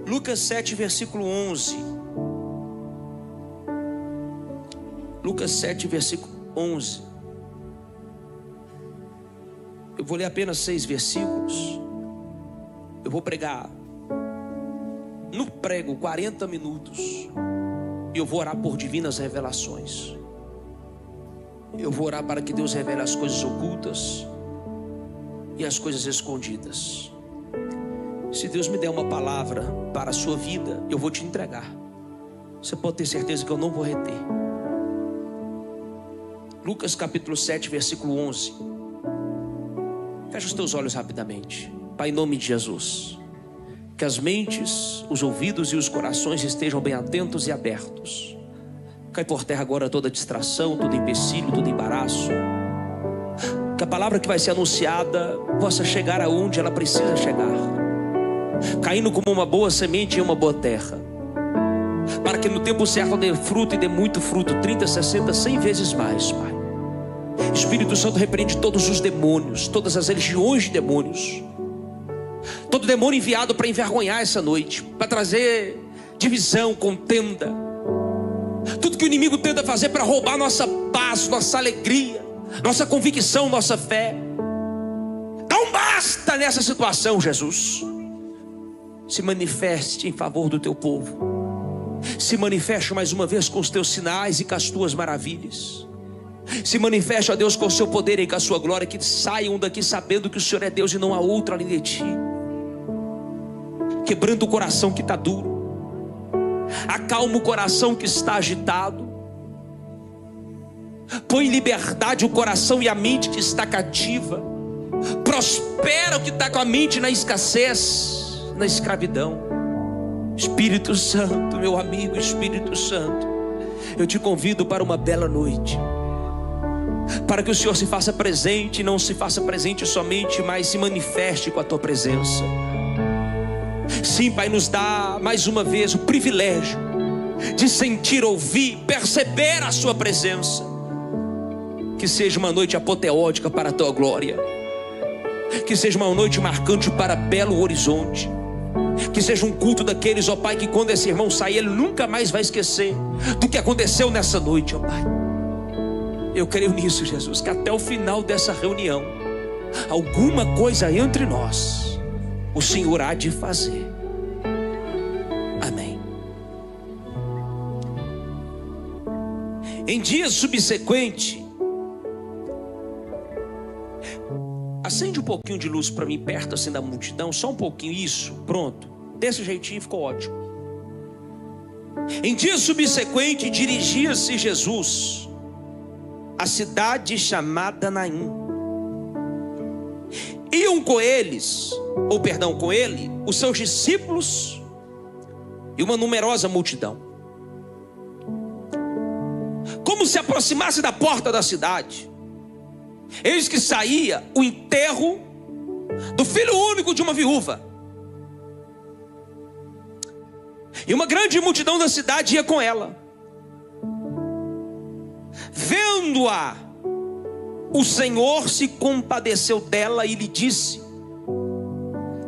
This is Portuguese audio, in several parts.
Lucas 7, versículo 11. Lucas 7, versículo 11. Eu vou ler apenas 6 versículos. Eu vou pregar no prego 40 minutos. E eu vou orar por divinas revelações. Eu vou orar para que Deus revele as coisas ocultas e as coisas escondidas. Se Deus me der uma palavra para a sua vida, eu vou te entregar. Você pode ter certeza que eu não vou reter. Lucas capítulo 7, versículo 11. Fecha os teus olhos rapidamente. Pai, em nome de Jesus, que as mentes, os ouvidos e os corações estejam bem atentos e abertos. Cai por terra agora toda distração, todo empecilho, todo embaraço. Que a palavra que vai ser anunciada possa chegar aonde ela precisa chegar, caindo como uma boa semente em uma boa terra, para que no tempo certo dê fruto e dê muito fruto, 30, 60, 100 vezes mais, Pai. Espírito Santo, repreende todos os demônios, todas as legiões de demônios, todo demônio enviado para envergonhar essa noite, para trazer divisão, contenda, tudo que o inimigo tenta fazer para roubar nossa paz, nossa alegria, nossa convicção, nossa fé. Dá um basta nessa situação, Jesus. Se manifeste em favor do teu povo. Se manifeste mais uma vez com os teus sinais e com as tuas maravilhas. Se manifeste, ó Deus, com o seu poder e com a sua glória. Que saiam daqui sabendo que o Senhor é Deus e não há outro além de ti. Quebrando o coração que está duro. Acalma o coração que está agitado. Põe em liberdade o coração e a mente que está cativa. Prospera o que está com a mente na escassez, na escravidão. Espírito Santo, meu amigo, Espírito Santo, eu te convido para uma bela noite, para que o Senhor se faça presente. Não se faça presente somente, mas se manifeste com a tua presença. Sim, Pai, nos dá mais uma vez o privilégio de sentir, ouvir, perceber a sua presença. Que seja uma noite apoteótica para a tua glória. Que seja uma noite marcante para Belo Horizonte. Que seja um culto daqueles, ó Pai, que quando esse irmão sair, ele nunca mais vai esquecer do que aconteceu nessa noite, ó Pai. Eu creio nisso, Jesus, que até o final dessa reunião, alguma coisa entre nós o Senhor há de fazer. Amém. Em dias subsequentes, acende um pouquinho de luz para mim, perto assim da multidão, só um pouquinho, isso, pronto, desse jeitinho ficou ótimo. Em dia subsequente, dirigia-se Jesus à cidade chamada Naim. Iam com com ele, os seus discípulos e uma numerosa multidão. Como se aproximasse da porta da cidade, eis que saía o enterro do filho único de uma viúva. E uma grande multidão da cidade ia com ela. Vendo-a, o Senhor se compadeceu dela e lhe disse: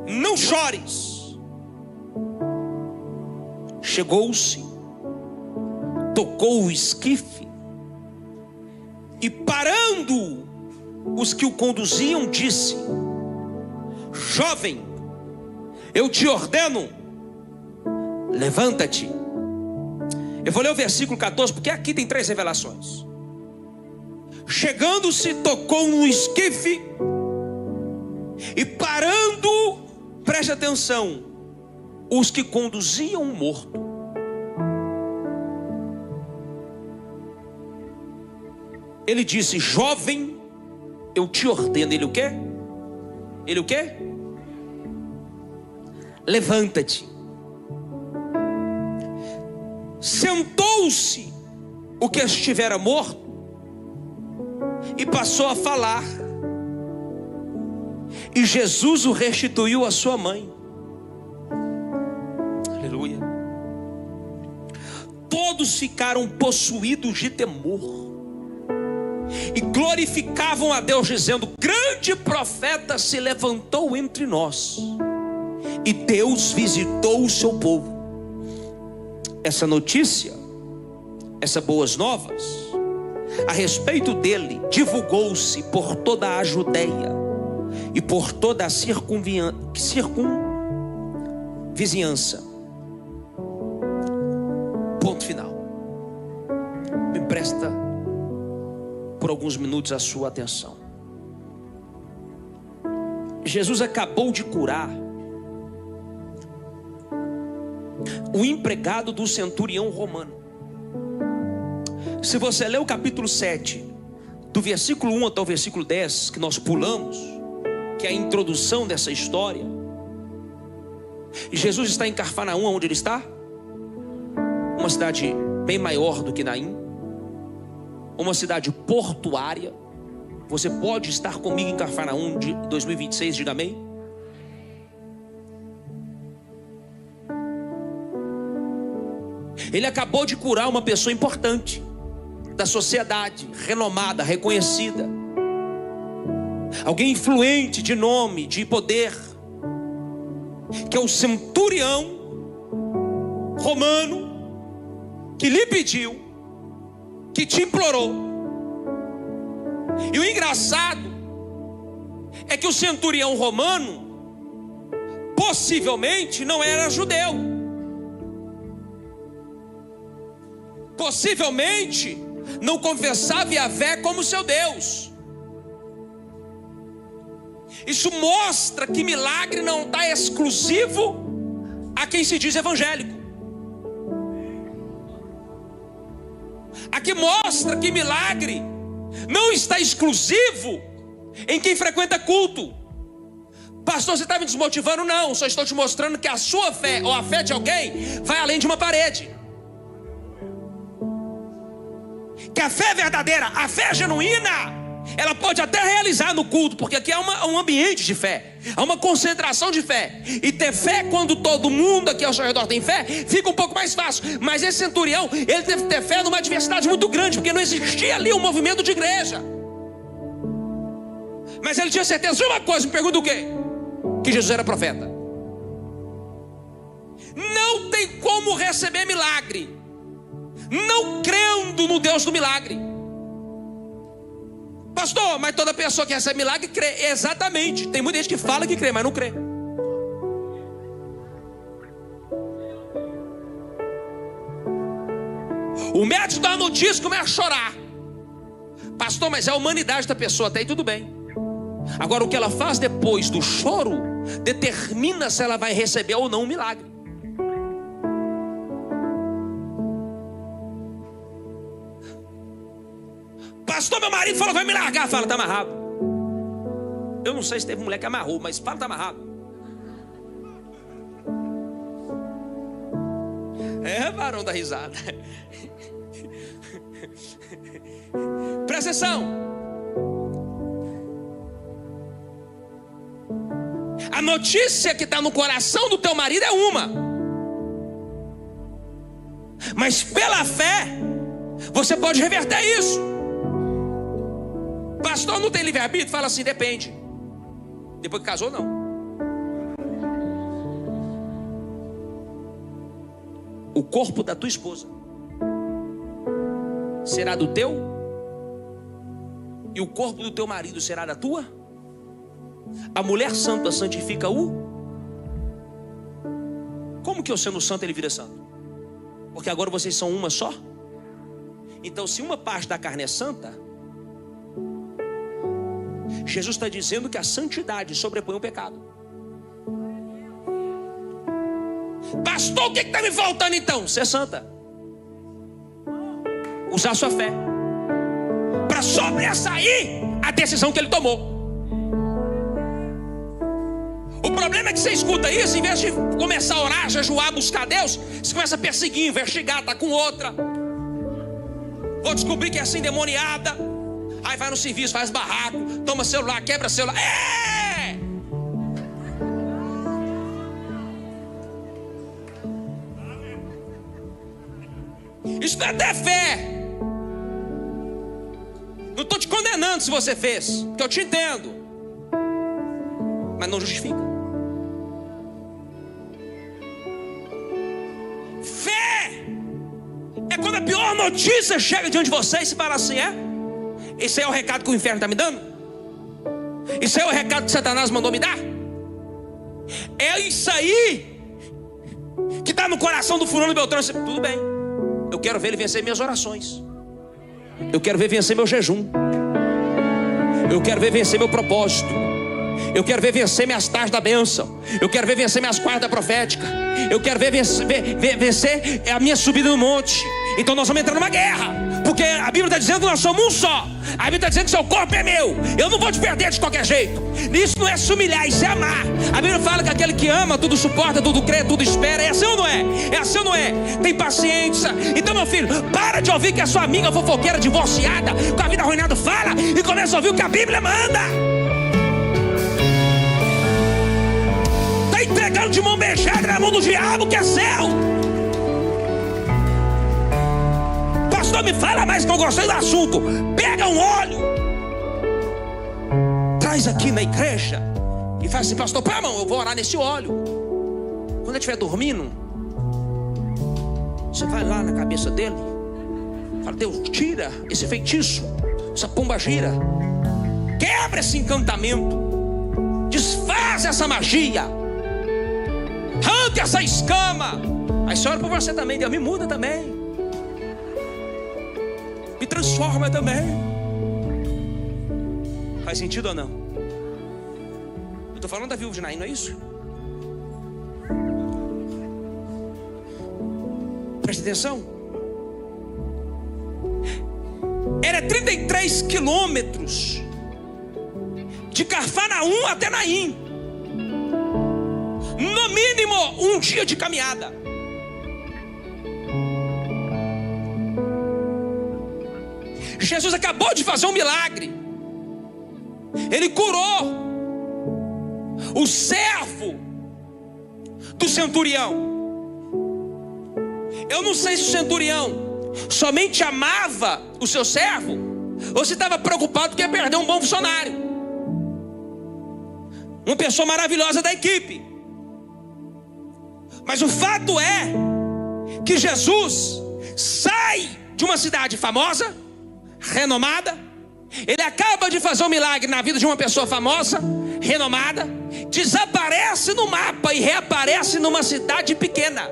não chores. Chegou-se, tocou o esquife e, parando os que o conduziam, disse: jovem, eu te ordeno, levanta-te. Eu vou ler o versículo 14, porque aqui tem 3 revelações. Chegando-se, tocou no esquife e, parando, preste atenção, os que conduziam o morto. Ele disse: jovem, eu te ordeno. Ele o quê? Ele o quê? Levanta-te. Sentou-se o que estivera morto e passou a falar. E Jesus o restituiu à sua mãe. Aleluia. Todos ficaram possuídos de temor e glorificavam a Deus, dizendo: grande profeta se levantou entre nós, e Deus visitou o seu povo. Essa notícia, essas boas novas a respeito dele divulgou-se por toda a Judeia e por toda a circunvizinhança. Ponto final. Me presta por alguns minutos a sua atenção. Jesus acabou de curar o empregado do centurião romano. Se você ler o capítulo 7, do versículo 1 até o versículo 10, que nós pulamos, que é a introdução dessa história, e Jesus está em Cafarnaum, onde ele está? Uma cidade bem maior do que Naim, uma cidade portuária. Você pode estar comigo em Cafarnaum de 2026, diga amém? Ele acabou de curar uma pessoa importante da sociedade, renomada, reconhecida, alguém influente, de nome, de poder, que é o centurião romano, que lhe pediu, que te implorou. E o engraçado é que o centurião romano possivelmente não era judeu, possivelmente não confessava Yahvé como seu Deus. Isso mostra que milagre não está exclusivo a quem se diz evangélico. Aqui mostra que milagre não está exclusivo em quem frequenta culto. Pastor, você está me desmotivando? Não, só estou te mostrando que a sua fé ou a fé de alguém vai além de uma parede. Que a fé verdadeira, a fé genuína, ela pode até realizar no culto, porque aqui é um ambiente de fé, há uma concentração de fé. E ter fé quando todo mundo aqui ao seu redor tem fé, fica um pouco mais fácil. Mas esse centurião, ele teve que ter fé numa diversidade muito grande, porque não existia ali um movimento de igreja. Mas ele tinha certeza de uma coisa, me pergunta o quê? Que Jesus era profeta. Não tem como receber milagre não crendo no Deus do milagre. Pastor, mas toda pessoa que recebe milagre crê. Exatamente, tem muita gente que fala que crê, mas não crê. O médico dá uma notícia e começa a chorar. Pastor, mas é a humanidade da pessoa, até aí tudo bem. Agora o que ela faz depois do choro determina se ela vai receber ou não um milagre. Pastor, meu marido falou, vai me largar. Fala, tá amarrado. Eu não sei se teve mulher que amarrou, mas fala, tá amarrado. É, varão da risada. Presta atenção. A notícia que está no coração do teu marido é uma, mas pela fé você pode reverter isso. Pastor, não tem livre-arbítrio? Fala assim, depende. Depois que casou, não. O corpo da tua esposa será do teu, e o corpo do teu marido será da tua. A mulher santa santifica o. Como que eu sendo santo ele vira santo? Porque agora vocês são uma só. Então se uma parte da carne é santa, Jesus está dizendo que a santidade sobrepõe o pecado. Pastor, o que está me faltando então? Ser santa. Usar a sua fé para sobressair a decisão que ele tomou. O problema é que você escuta isso, em vez de começar a orar, jejuar, buscar Deus, você começa a perseguir, investigar, tá com outra. Vou descobrir que é assim endemoniada. Aí vai no serviço, faz barraco, toma celular, quebra celular. É! Isso não é ter fé. Não estou te condenando se você fez, porque eu te entendo, mas não justifica. pior notícia chega diante de você e você fala assim: esse é o recado que o inferno está me dando? Isso é o recado que Satanás mandou me dar? É isso aí que está no coração do fulano Beltrano? Tudo bem, eu quero ver ele vencer minhas orações, eu quero ver vencer meu jejum, eu quero ver vencer meu propósito, eu quero ver vencer minhas tardes da bênção, eu quero ver vencer minhas quartas da profética, eu quero ver vencer a minha subida no monte. Então nós vamos entrar numa guerra, porque a Bíblia está dizendo que nós somos um só. A Bíblia está dizendo que seu corpo é meu, eu não vou te perder de qualquer jeito. Isso não é se humilhar, isso é amar. A Bíblia fala que aquele que ama, tudo suporta, tudo crê, tudo espera. É assim ou não é? É assim ou não é? Tem paciência. Então, meu filho, para de ouvir que a sua amiga fofoqueira divorciada, com a vida arruinada, fala, e começa a ouvir o que a Bíblia manda. Está entregando de mão beijada na mão do diabo, que é seu. Pastor, me fala mais que eu gostei do assunto. Pega um óleo, traz aqui na igreja e faz assim: pastor, põe a mão, eu vou orar nesse óleo. Quando ele estiver dormindo, você vai lá na cabeça dele, fala: Deus, tira esse feitiço, essa pomba gira, quebra esse encantamento, desfaz essa magia, arranca essa escama. Aí você ora por você também: Deus, me muda também, me transforma também. Faz sentido ou não? Eu estou falando da viúva de Naim, não é isso? Preste atenção. Era 33 quilômetros de Cafarnaum até Naim, no mínimo um dia de caminhada. Jesus acabou de fazer um milagre. Ele curou o servo do centurião. Eu não sei se o centurião somente amava o seu servo, ou se estava preocupado que ia perder um bom funcionário, uma pessoa maravilhosa da equipe. Mas o fato é que Jesus sai de uma cidade famosa, renomada. Ele acaba de fazer um milagre na vida de uma pessoa famosa, renomada, desaparece no mapa e reaparece numa cidade pequena,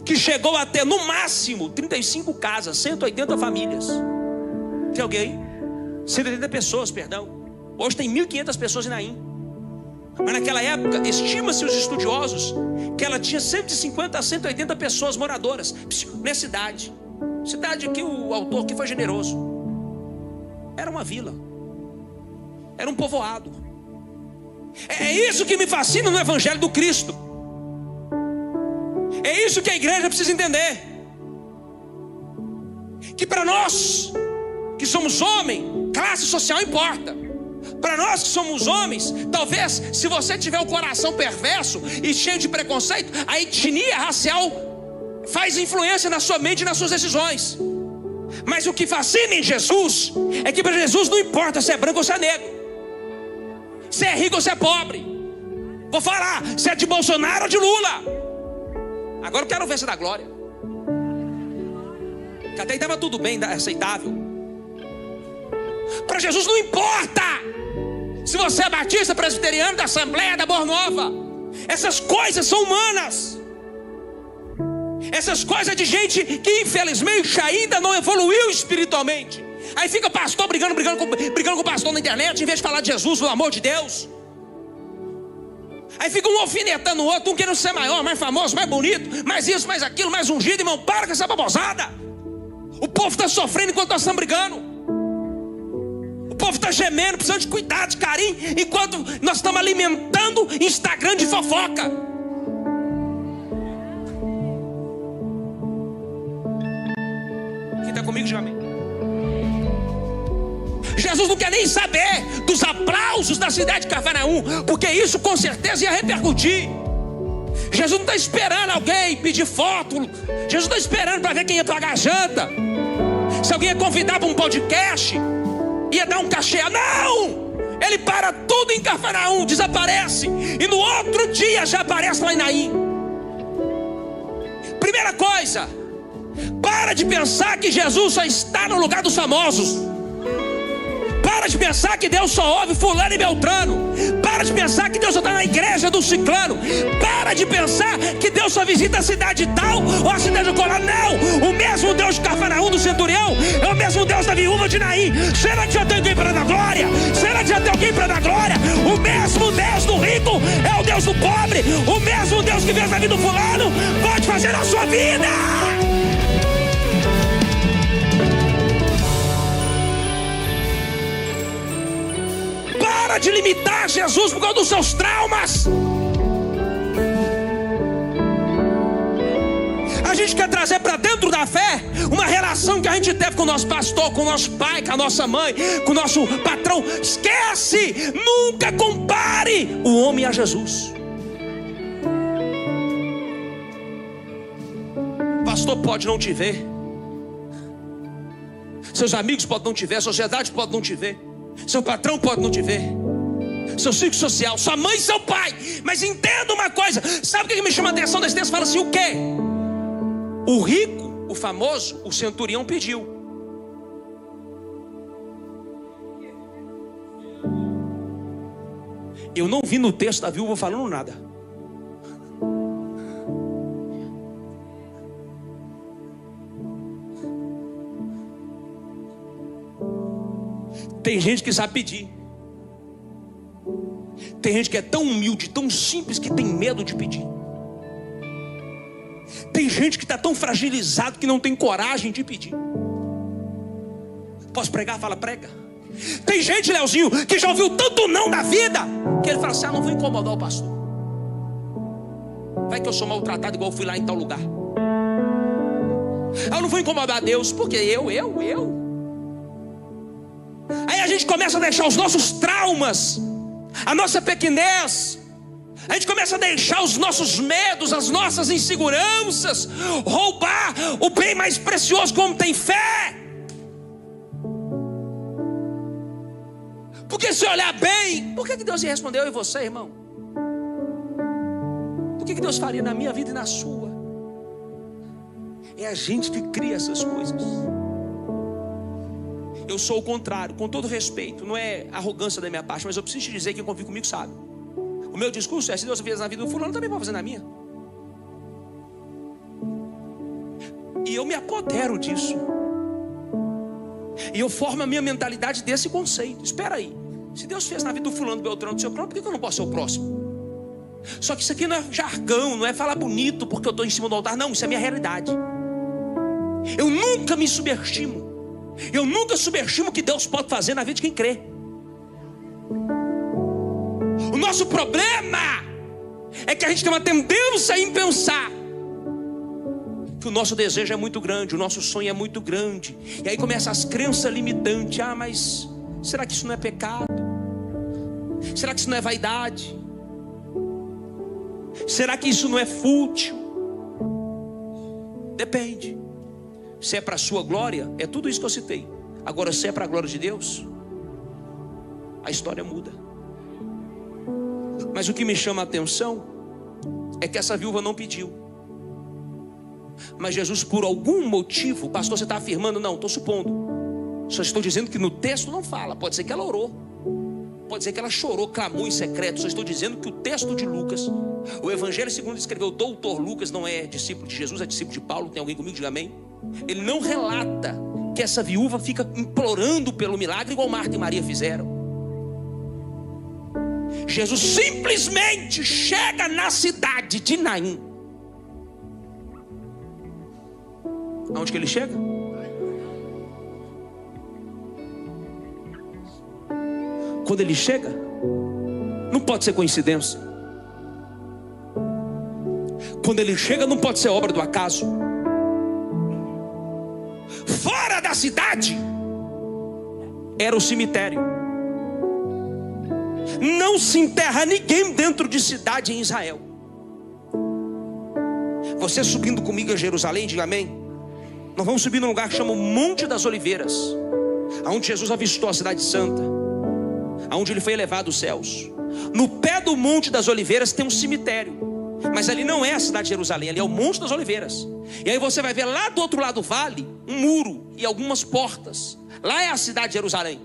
que chegou a ter no máximo 35 casas, 180 famílias. Tem alguém? 180 pessoas, perdão. Hoje tem 1.500 pessoas em Naim. Mas naquela época, estima-se os estudiosos que ela tinha 150 a 180 pessoas moradoras nessa cidade. Cidade que o autor que foi generoso. Era uma vila, era um povoado. É isso que me fascina no Evangelho do Cristo. É isso que a igreja precisa entender. Que para nós que somos homens, classe social importa. Para nós que somos homens, talvez se você tiver o coração perverso e cheio de preconceito, a etnia racial faz influência na sua mente e nas suas decisões. Mas o que fascina em Jesus é que para Jesus não importa se é branco ou se é negro, se é rico ou se é pobre. Vou falar, se é de Bolsonaro ou de Lula. Agora eu quero ver se é da glória. Que até aí estava tudo bem, aceitável. Para Jesus não importa se você é batista, presbiteriano, da Assembleia, da Boa Nova. Essas coisas são humanas. Essas coisas de gente que infelizmente ainda não evoluiu espiritualmente. Aí fica pastor brigando com o pastor na internet, em vez de falar de Jesus, do amor de Deus. Aí fica um alfinetando o outro, um querendo ser maior, mais famoso, mais bonito, mais isso, mais aquilo, mais ungido. Irmão, para com essa babosada. O povo está sofrendo enquanto nós estamos brigando. O povo está gemendo, precisando de cuidado, de carinho, enquanto nós estamos alimentando Instagram de fofoca. Quem está comigo, diga amém. Jesus não quer nem saber dos aplausos da cidade de Cafarnaum, porque isso com certeza ia repercutir. Jesus não está esperando alguém pedir foto. Jesus não está esperando para ver quem ia pagar a janta, se alguém ia convidar para um podcast, ia dar um cachê. Não! Ele para tudo em Cafarnaum, desaparece, e no outro dia já aparece lá em Naim. Primeira coisa, Para de pensar que Jesus só está no lugar dos famosos. Para de pensar que Deus só ouve fulano e beltrano. Para de pensar que Deus só está na igreja do ciclano. Para de pensar que Deus só visita a cidade tal ou a cidade colar. Não, o mesmo Deus de Cafarnaum do centurião é o mesmo Deus da viúva de Naim. Será que já tem alguém para dar glória? Será que já tem alguém para dar glória? O mesmo Deus do rico é o Deus do pobre. O mesmo Deus que fez na vida do fulano pode fazer na sua vida. Para de limitar Jesus por causa dos seus traumas. A gente quer trazer para dentro da fé uma relação que a gente teve com o nosso pastor, com o nosso pai, com a nossa mãe, com o nosso patrão. Esquece, nunca compare o homem a Jesus. Pastor pode não te ver, seus amigos podem não te ver, a sociedade pode não te ver, seu patrão pode não te ver, seu ciclo social, sua mãe e seu pai. Mas entenda uma coisa, sabe o que me chama a atenção desse texto? Fala assim, o quê? O rico, o famoso, o centurião pediu. Eu não vi no texto da viúva falando nada. Tem gente que sabe pedir. Tem gente que é tão humilde, tão simples, que tem medo de pedir. Tem gente que está tão fragilizado que não tem coragem de pedir. Posso pregar? Fala, prega. Tem gente, Leozinho, que já ouviu tanto não na vida, que ele fala assim, não vou incomodar o pastor. Vai que eu sou maltratado igual eu fui lá em tal lugar. Eu não vou incomodar Deus, porque eu. Aí a gente começa a deixar os nossos traumas, a nossa pequenez, a gente começa a deixar os nossos medos, as nossas inseguranças roubar o bem mais precioso, como tem fé. Porque se olhar bem, por que Deus ia responder eu e você, irmão? Por que Deus faria na minha vida e na sua? É a gente que cria essas coisas. Eu sou o contrário, com todo respeito. Não é arrogância da minha parte, mas eu preciso te dizer que quem convive comigo sabe. O meu discurso é, se Deus fez na vida do fulano, também pode fazer na minha. E eu me apodero disso. E eu formo a minha mentalidade desse conceito. Espera aí, se Deus fez na vida do fulano, do beltrano, do seu plano, por que eu não posso ser o próximo? Só que isso aqui não é jargão, não é falar bonito porque eu estou em cima do altar. Não, isso é a minha realidade. Eu nunca me subestimo. Eu nunca subestimo o que Deus pode fazer na vida de quem crê. O nosso problema é que a gente tem uma tendência em pensar que o nosso desejo é muito grande, o nosso sonho é muito grande. E aí começam as crenças limitantes. Mas será que isso não é pecado? Será que isso não é vaidade? Será que isso não é fútil? Depende. Se é para a sua glória, é tudo isso que eu citei. Agora, se é para a glória de Deus, a história muda. Mas o que me chama a atenção é que essa viúva não pediu. Mas Jesus, por algum motivo, pastor, você está afirmando? Não, estou supondo. Só estou dizendo que no texto não fala. Pode ser que ela orou, pode ser que ela chorou, clamou em secreto. Só estou dizendo que o texto de Lucas, o Evangelho segundo escreveu o doutor Lucas, não é discípulo de Jesus, é discípulo de Paulo. Tem alguém comigo? Diga amém. Ele não relata que essa viúva fica implorando pelo milagre igual Marta e Maria fizeram. Jesus simplesmente chega na cidade de Naim. Aonde que ele chega? Quando ele chega, não pode ser coincidência. Quando ele chega, não pode ser obra do acaso. Fora da cidade era o cemitério. Não se enterra ninguém dentro de cidade em Israel. Você subindo comigo a Jerusalém, diga amém. Nós vamos subir num lugar que chama o Monte das Oliveiras, aonde Jesus avistou a cidade santa, aonde ele foi elevado aos céus. No pé do Monte das Oliveiras tem um cemitério. Mas ali não é a cidade de Jerusalém, ali é o Monte das Oliveiras. E aí você vai ver lá do outro lado do vale um muro e algumas portas. Lá é a cidade de Jerusalém.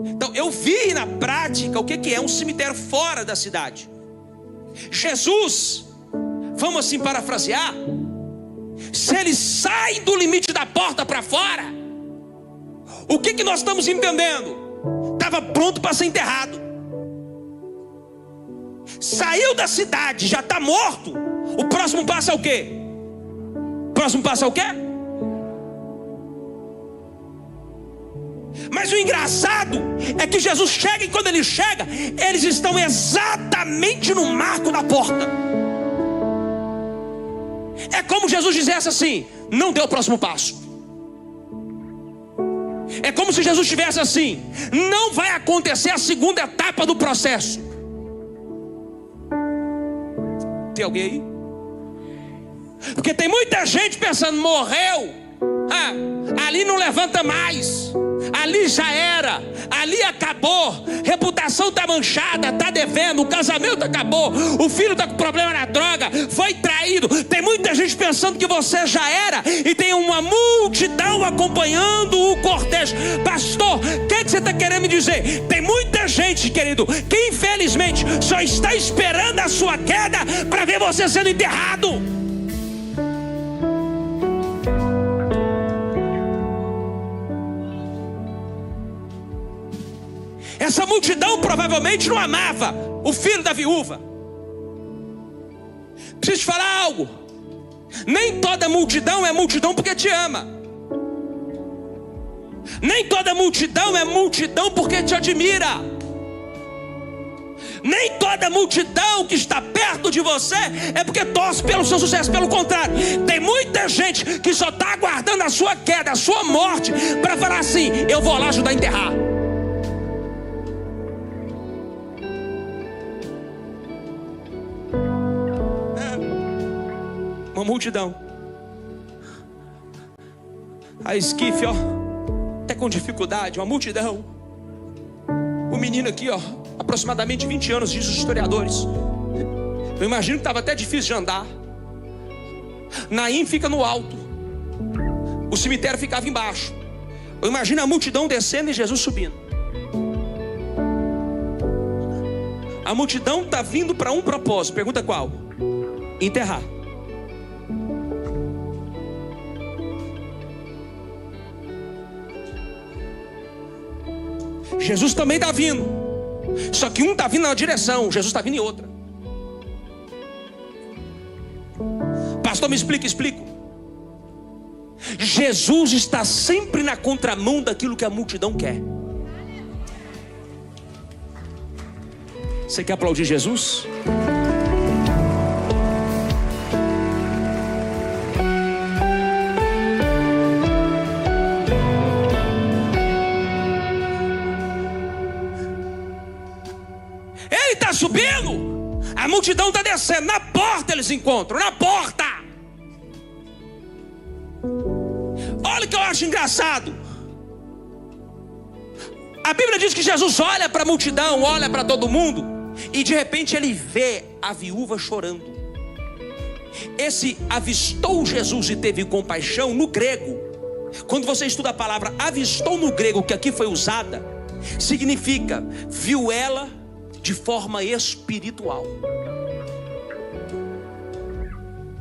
Então eu vi na prática o que é um cemitério fora da cidade. Jesus, vamos assim parafrasear, se ele sai do limite da porta para fora, o que nós estamos entendendo? Estava pronto para ser enterrado. Saiu da cidade, já está morto. O próximo passo é o quê? O próximo passo é o quê? Mas o engraçado é que Jesus chega, e quando ele chega, eles estão exatamente no marco da porta. É como Jesus dissesse assim: não deu o próximo passo. É como se Jesus estivesse assim: não vai acontecer a segunda etapa do processo. Tem alguém aí? Porque tem muita gente pensando: morreu, ali não levanta mais, ali já era, ali acabou, reputação está manchada, está devendo, o casamento acabou, o filho está com problema na droga, foi traído. Tem muita gente pensando que você já era, e tem uma multidão acompanhando o cortejo. Pastor, o que você está querendo me dizer? Tem muita gente, querido, que infelizmente só está esperando a sua queda para ver você sendo enterrado. Essa multidão provavelmente não amava o filho da viúva. Preciso te falar algo: nem toda multidão é multidão porque te ama. Nem toda multidão é multidão porque te admira. Nem toda multidão que está perto de você é porque torce pelo seu sucesso. Pelo contrário, tem muita gente que só está aguardando a sua queda, a sua morte, para falar assim: eu vou lá ajudar a enterrar. Uma multidão. A esquife, ó, até com dificuldade, uma multidão. O menino aqui, ó, aproximadamente 20 anos, diz os historiadores. Eu imagino que estava até difícil de andar. Naim fica no alto, o cemitério ficava embaixo. Eu imagino a multidão descendo e Jesus subindo. A multidão está vindo para um propósito. Pergunta qual? Enterrar. Jesus também está vindo, só que um está vindo na direção, Jesus está vindo em outra. Pastor, me explica. Explico. Jesus está sempre na contramão daquilo que a multidão quer. Você quer aplaudir Jesus? Ele está subindo, a multidão está descendo. Na porta eles se encontram, na porta. Olha o que eu acho engraçado. A Bíblia diz que Jesus olha para a multidão, olha para todo mundo, e de repente ele vê a viúva chorando. Esse avistou Jesus e teve compaixão, no grego, quando você estuda a palavra avistou no grego, que aqui foi usada, significa viu ela de forma espiritual.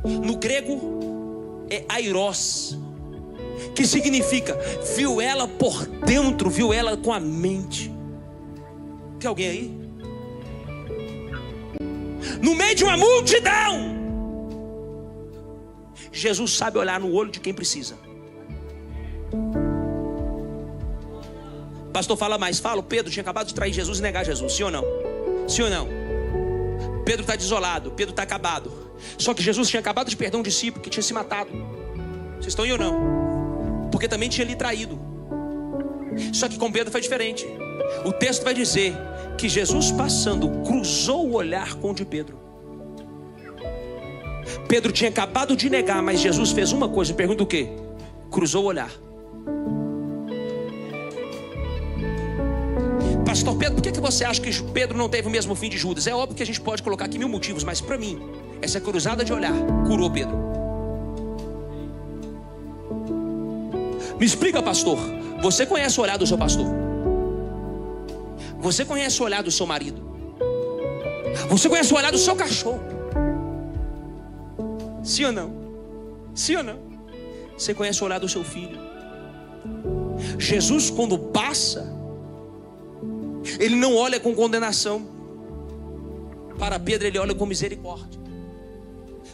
No grego é airos, que significa viu ela por dentro, viu ela com a mente. Tem alguém aí? No meio de uma multidão, Jesus sabe olhar no olho de quem precisa. Pastor, fala mais. Fala, Pedro tinha acabado de trair Jesus e negar Jesus, sim ou não? Sim ou não? Pedro está desolado, Pedro está acabado. Só que Jesus tinha acabado de perder um discípulo que tinha se matado. Vocês estão aí ou não? Porque também tinha lhe traído. Só que com Pedro foi diferente. O texto vai dizer que Jesus passando cruzou o olhar com o de Pedro. Pedro tinha acabado de negar, mas Jesus fez uma coisa. Pergunta o quê? Cruzou o olhar. Pastor Pedro, por que você acha que Pedro não teve o mesmo fim de Judas? É óbvio que a gente pode colocar aqui 1000 motivos, mas para mim, Essa cruzada de olhar curou Pedro. Me explica, pastor. Você conhece o olhar do seu pastor? Você conhece o olhar do seu marido? Você conhece o olhar do seu cachorro? Sim ou não? Sim ou não? Você conhece o olhar do seu filho? Jesus, quando passa, ele não olha com condenação. Para Pedro, ele olha com misericórdia.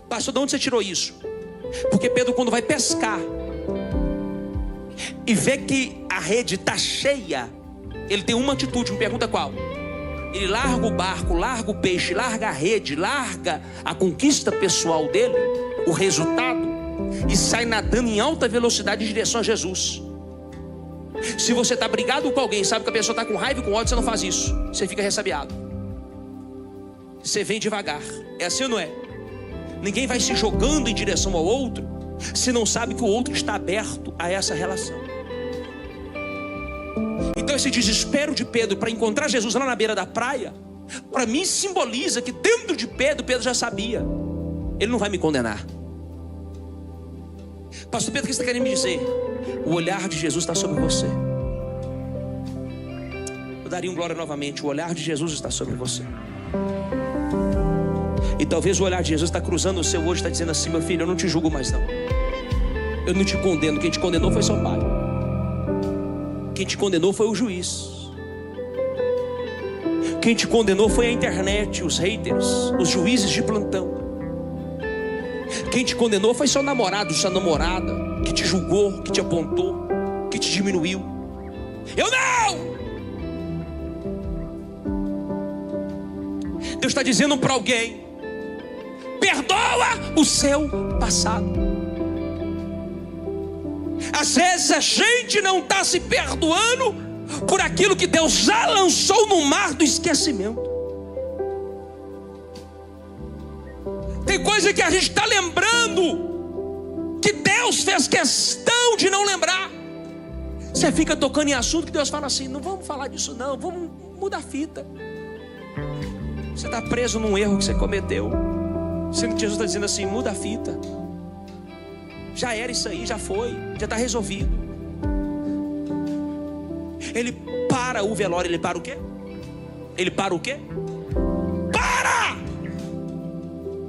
Pastor, de onde você tirou isso? Porque Pedro, quando vai pescar e vê que a rede está cheia, ele tem uma atitude, me pergunta qual? Ele larga o barco, larga o peixe, larga a rede, larga a conquista pessoal dele, o resultado, e sai nadando em alta velocidade em direção a Jesus. Se você está brigado com alguém, sabe que a pessoa está com raiva e com ódio, você não faz isso. Você fica ressabiado. Você vem devagar. É assim ou não é? Ninguém vai se jogando em direção ao outro se não sabe que o outro está aberto a essa relação. Então esse desespero de Pedro para encontrar Jesus lá na beira da praia, para mim simboliza que dentro de Pedro, Pedro já sabia: ele não vai me condenar. Pastor Pedro, o que você está querendo me dizer? O olhar de Jesus está sobre você. Eu daria um glória novamente. O olhar de Jesus está sobre você. E talvez o olhar de Jesus está cruzando o seu hoje, está dizendo assim: meu filho, eu não te julgo mais não. Eu não te condeno. Quem te condenou foi seu pai. Quem te condenou foi o juiz. Quem te condenou foi a internet, os haters, os juízes de plantão. Quem te condenou foi seu namorado, sua namorada, que te julgou, que te apontou, que te diminuiu. Eu não! Deus está dizendo para alguém: perdoa o seu passado. Às vezes a gente não está se perdoando por aquilo que Deus já lançou no mar do esquecimento. Tem coisa que a gente está lembrando que Deus fez questão de não lembrar. Você fica tocando em assunto que Deus fala assim: não vamos falar disso não, vamos mudar a fita. Você está preso num erro que você cometeu, sendo que Jesus está dizendo assim: muda a fita. Já era isso aí, já foi, já está resolvido. Ele para o velório, ele para o quê? Ele para o quê? Para!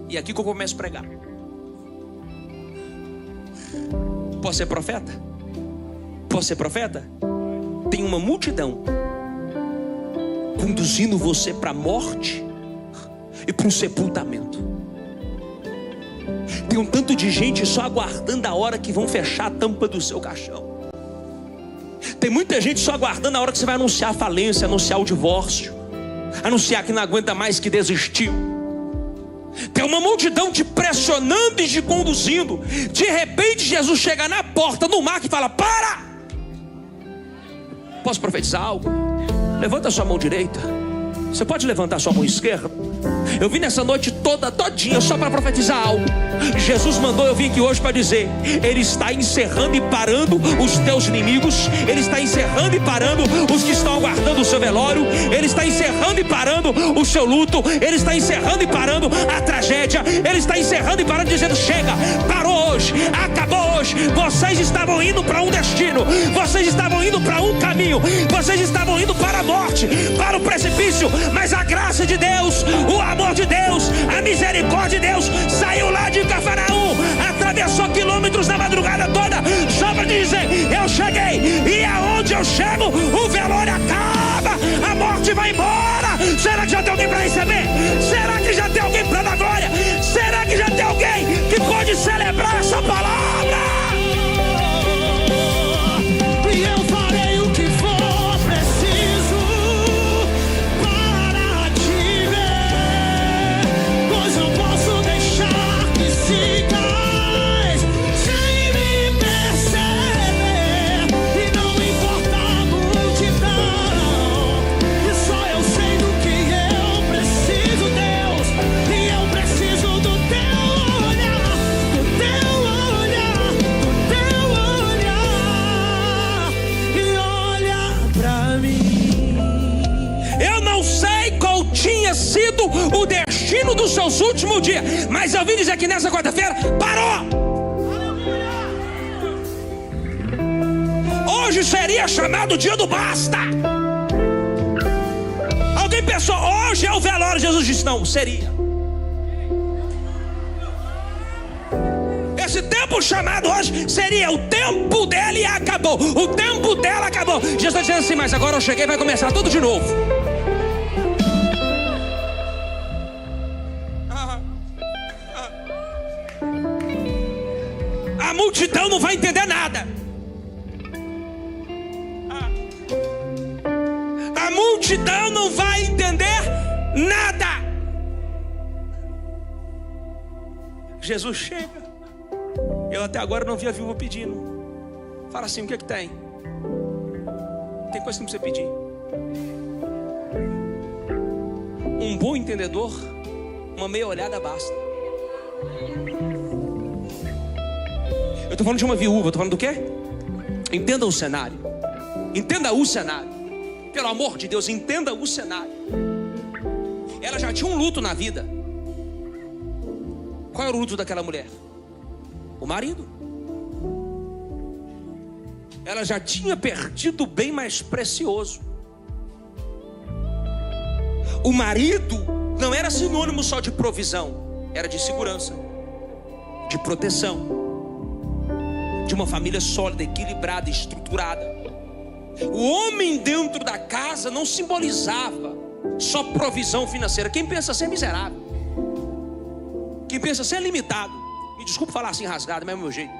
E aqui que eu começo a pregar. Posso ser profeta? Posso ser profeta? Tem uma multidão conduzindo você para a morte e para um sepultamento. Tem um tanto de gente só aguardando a hora que vão fechar a tampa do seu caixão. Tem muita gente só aguardando a hora que você vai anunciar a falência, anunciar o divórcio, anunciar que não aguenta mais, que desistiu. Tem uma multidão te pressionando e te conduzindo. De repente Jesus chega na porta, no mar, e fala: para! Posso profetizar algo? Levanta a sua mão direita. Você pode levantar a sua mão esquerda? Eu vim nessa noite todinha só para profetizar algo. Jesus mandou eu vir aqui hoje para dizer: Ele está encerrando e parando os teus inimigos. Ele está encerrando e parando os que estão aguardando o seu velório. Ele está encerrando e parando o seu luto. Ele está encerrando e parando a tragédia. Ele está encerrando e parando, dizendo: chega, parou hoje, acabou hoje. Vocês estavam indo para um destino, vocês estavam indo para um caminho, vocês estavam indo para a morte, para o precipício. Mas a graça de Deus, o amor de Deus, a misericórdia de Deus saiu lá de Cafarnaum, atravessou quilômetros na madrugada toda, só para dizer: eu cheguei. E aonde eu chego, o velório acaba, a morte vai embora. Será que já tem alguém para receber? Será que já tem alguém para dar glória? Será que já tem alguém que pode celebrar essa palavra? E eu farei o que for preciso para te ver, pois não posso deixar que dos seus últimos dias. Mas eu vim dizer que nessa quarta-feira parou. Hoje seria chamado o dia do basta. Alguém pensou, hoje é o velório? Jesus disse, não, seria. Esse tempo chamado hoje seria o tempo dela e acabou. O tempo dela acabou. Jesus está dizendo assim, mas agora eu cheguei, vai começar tudo de novo. A multidão não vai entender nada. A multidão não vai entender nada. Jesus chega. Eu até agora não vi a viúva pedindo. Fala assim, o que é que tem? Tem coisa que não precisa pedir. Um bom entendedor, uma meia olhada basta. Eu estou falando de uma viúva, estou falando do quê? Entenda o cenário. Entenda o cenário. Pelo amor de Deus, entenda o cenário. Ela já tinha um luto na vida. Qual era o luto daquela mulher? O marido. Ela já tinha perdido o bem mais precioso. O marido não era sinônimo só de provisão, era de segurança, de proteção, de uma família sólida, equilibrada, estruturada. O homem dentro da casa não simbolizava só provisão financeira. Quem pensa assim é miserável. Quem pensa assim é limitado. Me desculpe falar assim rasgado, mas é o meu jeito.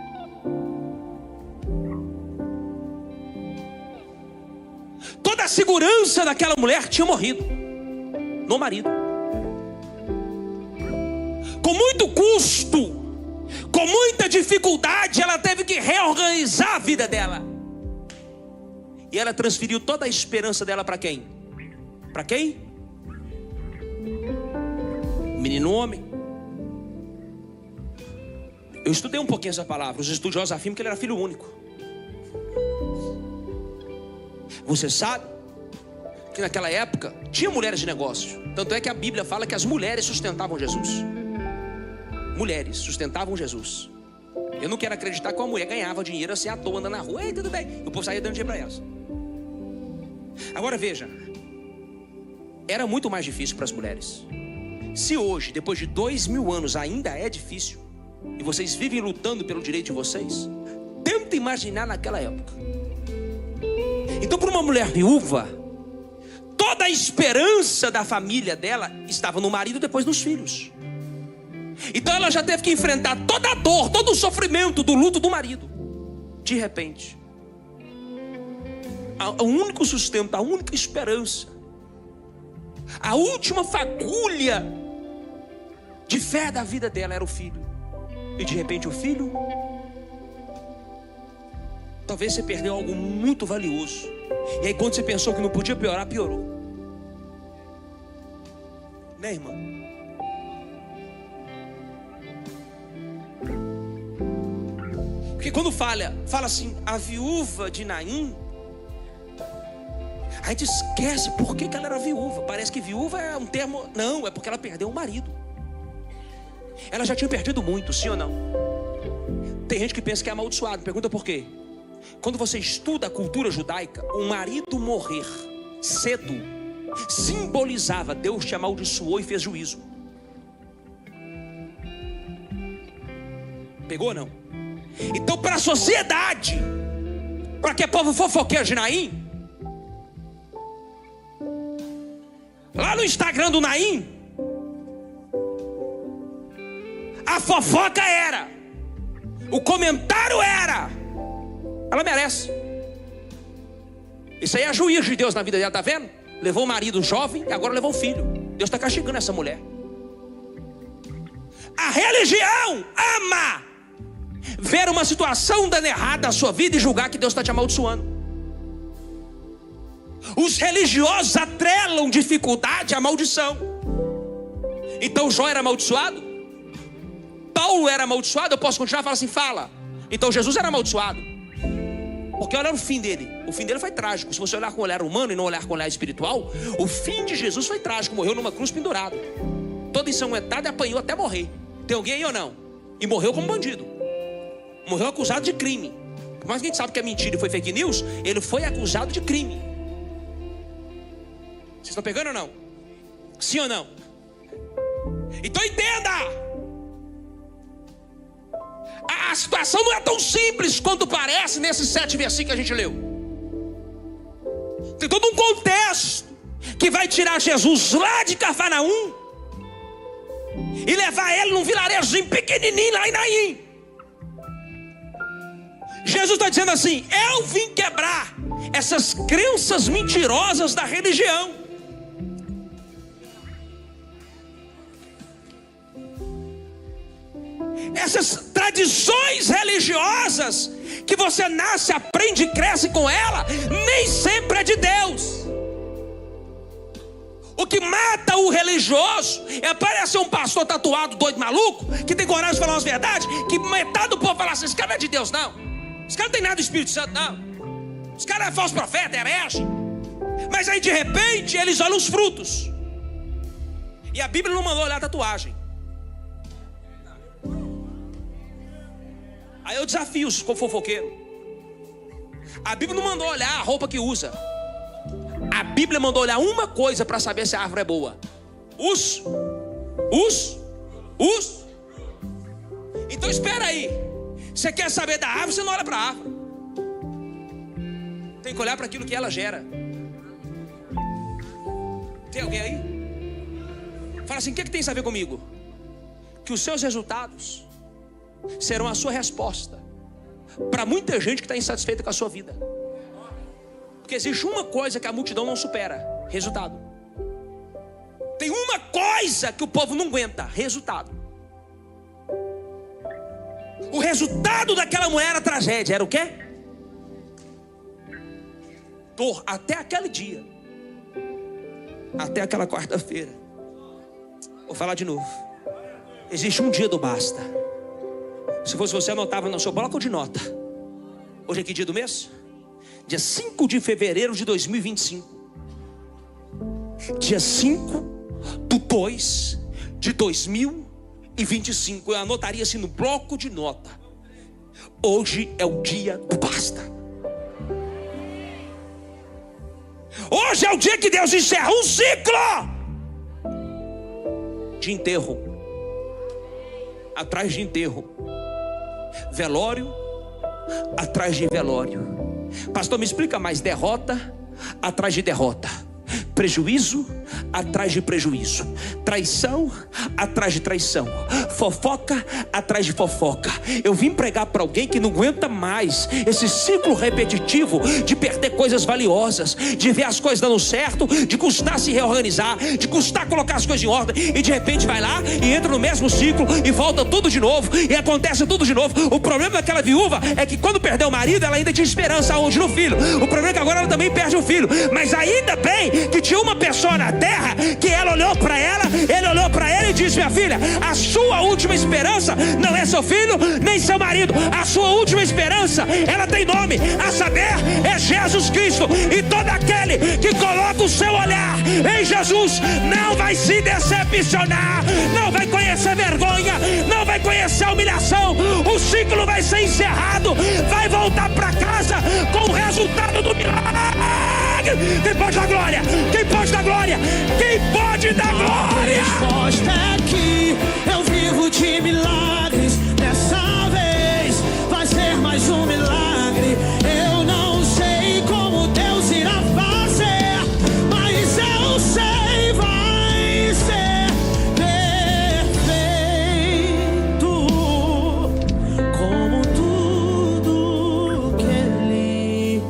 Toda a segurança daquela mulher tinha morrido no marido. Com muito custo, com muita dificuldade, ela teve que reorganizar a vida dela. E ela transferiu toda a esperança dela para quem? Para quem? Menino homem. Eu estudei um pouquinho essa palavra. Os estudiosos afirmam que ele era filho único. Você sabe que naquela época tinha mulheres de negócio. Tanto é que a Bíblia fala que as mulheres sustentavam Jesus. Mulheres sustentavam Jesus. Eu não quero acreditar que uma mulher ganhava dinheiro assim à toa, andando na rua. Ei, tudo bem. O povo saía dando dinheiro para elas. Agora veja, era muito mais difícil para as mulheres. Se hoje, depois de 2000 anos, ainda é difícil, e vocês vivem lutando pelo direito de vocês, tenta imaginar naquela época. Então, para uma mulher viúva, toda a esperança da família dela estava no marido e depois nos filhos. Então ela já teve que enfrentar toda a dor, todo o sofrimento do luto do marido. De repente, o único sustento, a única esperança, a última fagulha de fé da vida dela era o filho. E de repente o filho, talvez você perdeu algo muito valioso. E aí quando você pensou que não podia piorar, piorou. Né, irmã? Porque quando fala assim, a viúva de Naim, a gente esquece por que ela era viúva. Parece que viúva é um termo. Não, é porque ela perdeu o marido. Ela já tinha perdido muito, sim ou não? Tem gente que pensa que é amaldiçoado. Pergunta por quê? Quando você estuda a cultura judaica, o marido morrer cedo simbolizava Deus te amaldiçoou e fez juízo. Pegou ou não? Então para a sociedade, para que povo fofoqueiro de Naim, lá no Instagram do Naim, a fofoca era, o comentário era, ela merece. Isso aí é juízo de Deus na vida dela, tá vendo? Levou o marido jovem e agora levou o filho. Deus está castigando essa mulher. A religião ama ver uma situação dando errada na sua vida e julgar que Deus está te amaldiçoando. Os religiosos atrelam dificuldade à maldição. Então Jó era amaldiçoado? Paulo era amaldiçoado? Eu posso continuar? Fala assim, fala. Então Jesus era amaldiçoado. Porque olha o fim dele. O fim dele foi trágico. Se você olhar com o olhar humano e não olhar com o olhar espiritual, o fim de Jesus foi trágico. Morreu numa cruz pendurado. todo ensanguentado e apanhou até morrer. Tem alguém aí ou não? E morreu como bandido. Morreu acusado de crime. Por mais que a gente sabe que é mentira e foi fake news, ele foi acusado de crime. Vocês estão pegando ou não? Sim ou não? Então entenda! A situação não é tão simples quanto parece nesses 7 versículos que a gente leu. Tem todo um contexto que vai tirar Jesus lá de Cafarnaum e levar ele num vilarejozinho pequenininho lá em Naim. Jesus está dizendo assim: eu vim quebrar essas crenças mentirosas da religião. Essas tradições religiosas que você nasce, aprende e cresce com ela, nem sempre é de Deus. O que mata o religioso é aparecer um pastor tatuado, doido, maluco, que tem coragem de falar umas verdades, que metade do povo fala assim: esse cara não é de Deus não, esse cara não tem nada do Espírito Santo não, esse cara é falso profeta, é herege. Mas aí de repente eles olham os frutos. E a Bíblia não mandou olhar a tatuagem. Aí eu desafio os fofoqueiros. A Bíblia não mandou olhar a roupa que usa. A Bíblia mandou olhar uma coisa para saber se a árvore é boa: Então espera aí. Você quer saber da árvore, você não olha para a árvore. Tem que olhar para aquilo que ela gera. Tem alguém aí? Fala assim: o que tem a ver comigo? Que os seus resultados serão a sua resposta para muita gente que está insatisfeita com a sua vida. Porque existe uma coisa que a multidão não supera: resultado. Tem uma coisa que o povo não aguenta: resultado. O resultado daquela mulher era tragédia. Era o quê? Dor. Até aquele dia. Até aquela quarta-feira. Vou falar de novo. Existe um dia do basta. Se fosse você, anotava no seu bloco de nota. Hoje é que dia do mês? Dia 5 de fevereiro de 2025. Dia 5/2 de 2025. Eu anotaria assim no bloco de nota: hoje é o dia do basta. Hoje é o dia que Deus encerra um ciclo de enterro atrás de enterro, velório atrás de velório. Pastor, me explica mais. Derrota atrás de derrota, prejuízo atrás de prejuízo, traição atrás de traição, fofoca atrás de fofoca. Eu vim pregar para alguém que não aguenta mais esse ciclo repetitivo de perder coisas valiosas, de ver as coisas dando certo, de custar se reorganizar, de custar colocar as coisas em ordem, e de repente vai lá e entra no mesmo ciclo e volta tudo de novo e acontece tudo de novo. O problema daquela viúva é que quando perdeu o marido, ela ainda tinha esperança aonde? No filho. O problema é que agora ela também perde o filho. Mas ainda bem que tinha uma pessoa na terra que ela olhou para ela, ele olhou para ela e disse: minha filha, a sua última esperança não é seu filho nem seu marido. A sua última esperança, ela tem nome, a saber, é Jesus Cristo. E todo aquele que coloca o seu olhar em Jesus não vai se decepcionar, não vai conhecer vergonha, não vai conhecer humilhação. O ciclo vai ser encerrado, vai voltar para casa com o resultado do milagre. Quem pode dar glória? Quem pode dar glória? Quem pode dar glória? A resposta é que eu vivo de milagres. Dessa vez vai ser mais um milagre. Eu não sei como Deus irá fazer, mas eu sei, vai ser perfeito, como tudo que Ele.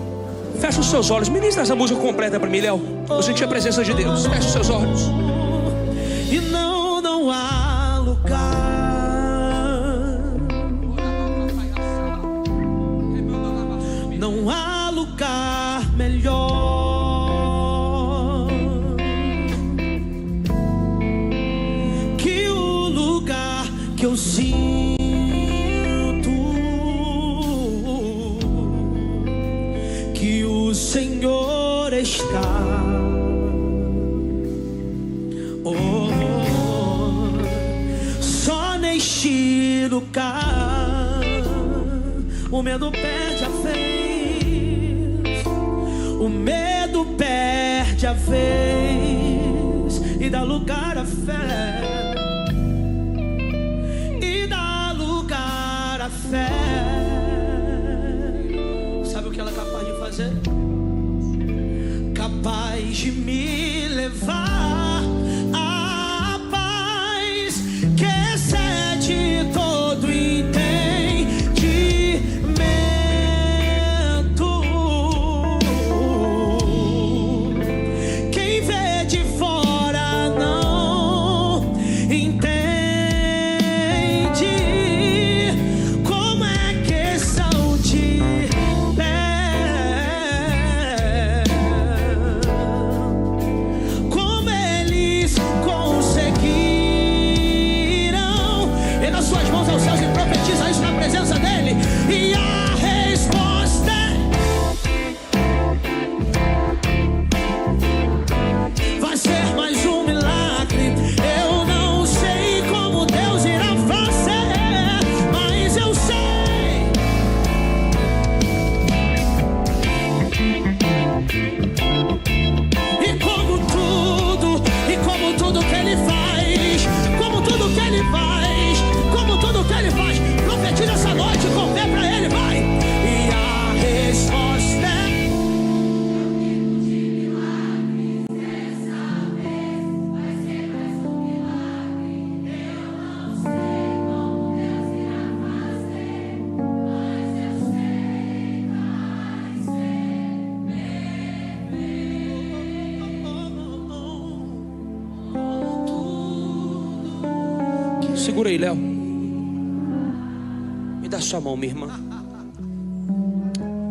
Fecha os seus olhos, ministra essa música completa para mim, Léo. Eu senti a presença de Deus. Fecha os seus olhos. E não há lugar, não há lugar melhor que o lugar que eu sinto que o Senhor está. Oh, lugar. O medo perde a vez. O medo perde a vez e dá lugar à fé. E dá lugar à fé. Sabe o que ela é capaz de fazer? Capaz de me levar à paz que excede todo entendimento. Quem vê de fora não entende como é questão de fé. Como eles conseguiram. E nas suas mãos aos céus e profetiza isso na presença dele. E a resposta vai ser mais um milagre. Eu não sei como Deus irá fazer, mas eu sei. E como tudo que ele faz, como tudo que ele faz, como tudo que ele faz, profetiza essa noite com fé pra ele, vai. E a resposta é Segura aí, Léo. Me dá sua mão, minha irmã.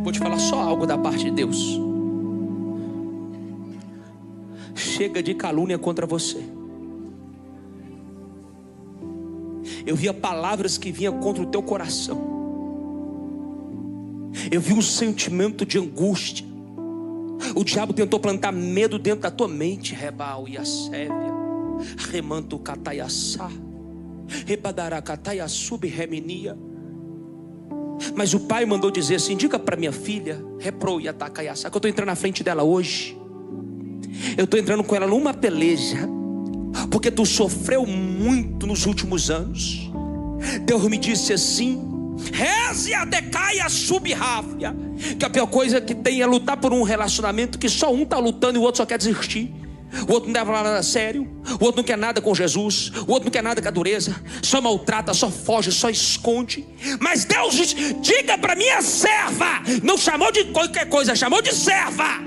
Vou te falar só algo da parte de Deus. Chega de calúnia contra você. Eu via palavras que vinham contra o teu coração. Eu vi um sentimento de angústia. O diabo tentou plantar medo dentro da tua mente. Rebal e a sévia, remanto cataiaçá, rebadará cataiaçube remenia. Mas o pai mandou dizer assim: diga para minha filha, repro e atacaiaçá, que eu estou entrando na frente dela hoje. Eu estou entrando com ela numa peleja, porque tu sofreu muito nos últimos anos. Deus me disse assim: reze a decaia subráfia, que a pior coisa que tem é lutar por um relacionamento que só um está lutando e o outro só quer desistir. O outro não leva nada a sério, o outro não quer nada com Jesus, o outro não quer nada com a dureza, só maltrata, só foge, só esconde. Mas Deus diz: diga para minha serva. Não chamou de qualquer coisa, chamou de serva.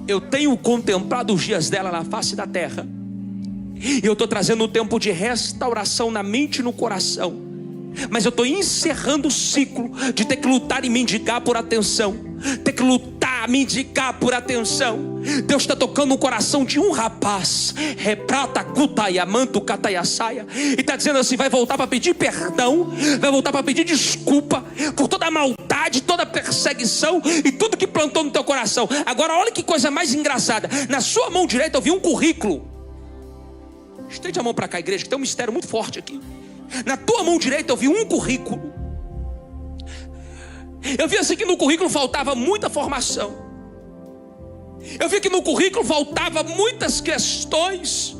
Eu tenho contemplado os dias dela na face da terra, e eu estou trazendo um tempo de restauração na mente e no coração. Mas eu estou encerrando o ciclo de ter que lutar e mendigar por atenção. Ter que lutar, mendigar por atenção. Deus está tocando no coração de um rapaz, reprata cutaiamanto cataiaçaia, e está dizendo assim: vai voltar para pedir perdão, vai voltar para pedir desculpa por toda a maldade, toda a perseguição e tudo que plantou no teu coração. Agora olha que coisa mais engraçada. Na sua mão direita eu vi um currículo. Estende a mão para cá, igreja, que tem um mistério muito forte aqui. Na tua mão direita eu vi um currículo. Eu vi assim que no currículo faltava muita formação. Eu vi que no currículo faltava muitas questões.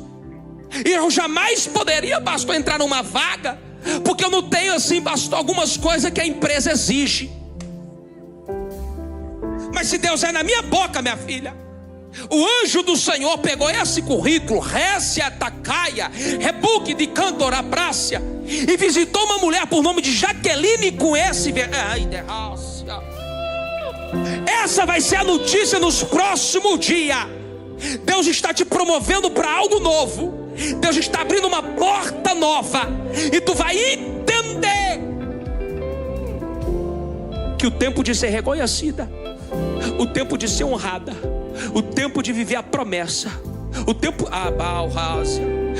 E eu jamais poderia, pastor, entrar numa vaga, porque eu não tenho assim, pastor, algumas coisas que a empresa exige. Mas se Deus é na minha boca, minha filha, o anjo do Senhor pegou esse currículo, Récia Tacaia, Rebuque de Cantora Prácia, e visitou uma mulher por nome de Jaqueline com esse. Essa vai ser a notícia nos próximos dias. Deus está te promovendo para algo novo. Deus está abrindo uma porta nova, e tu vai entender que o tempo de ser reconhecida, o tempo de ser honrada, o tempo de viver a promessa, o tempo